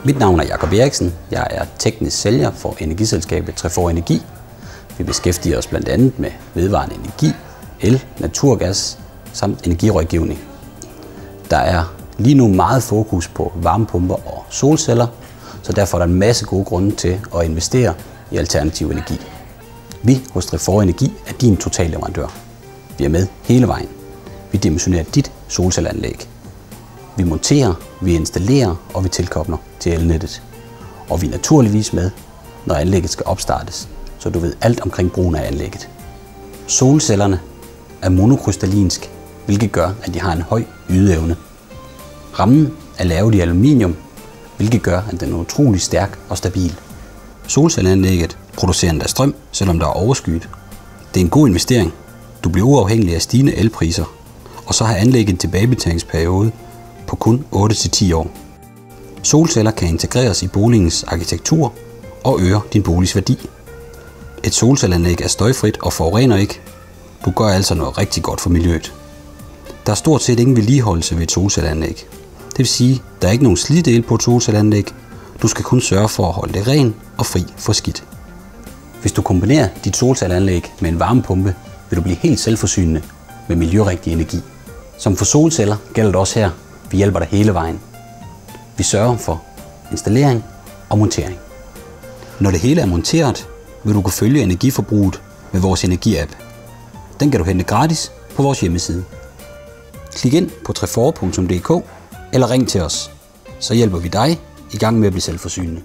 Mit navn er Jakob Eriksen. Jeg er teknisk sælger for energiselskabet Trefor Energi. Vi beskæftiger os blandt andet med vedvarende energi, el, naturgas samt energirådgivning. Der er lige nu meget fokus på varmepumper og solceller, så derfor er der en masse gode grunde til at investere i alternativ energi. Vi hos Trefor Energi er din totalleverandør. Vi er med hele vejen. Vi dimensionerer dit solcelleanlæg. Vi monterer, vi installerer og vi tilkobler til elnettet. Og vi er naturligvis med, når anlægget skal opstartes, så du ved alt omkring brugen af anlægget. Solcellerne er monokrystallinsk, hvilket gør, at de har en høj ydeevne. Rammen er lavet i aluminium, hvilket gør, at den er utrolig stærk og stabil. Solcelleanlægget producerer endda strøm, selvom der er overskyet. Det er en god investering. Du bliver uafhængig af stigende elpriser, og så har anlægget en tilbagebetalingsperiode på kun 8-10 år. Solceller kan integreres i boligens arkitektur og øger din boligs værdi. Et solcelleanlæg er støjfrit og forurener ikke. Du gør altså noget rigtig godt for miljøet. Der er stort set ingen vedligeholdelse ved et solcelleanlæg. Det vil sige, at der er ikke nogen slidedel på et solcelleanlæg. Du skal kun sørge for at holde det ren og fri for skidt. Hvis du kombinerer dit solcelleanlæg med en varmepumpe, vil du blive helt selvforsynende med miljørigtig energi. Som for solceller gælder det også her. Vi hjælper dig hele vejen. Vi sørger for installering og montering. Når det hele er monteret, vil du kunne følge energiforbruget med vores energiapp. Den kan du hente gratis på vores hjemmeside. Klik ind på trefor.dk eller ring til os. Så hjælper vi dig i gang med at blive selvforsynende.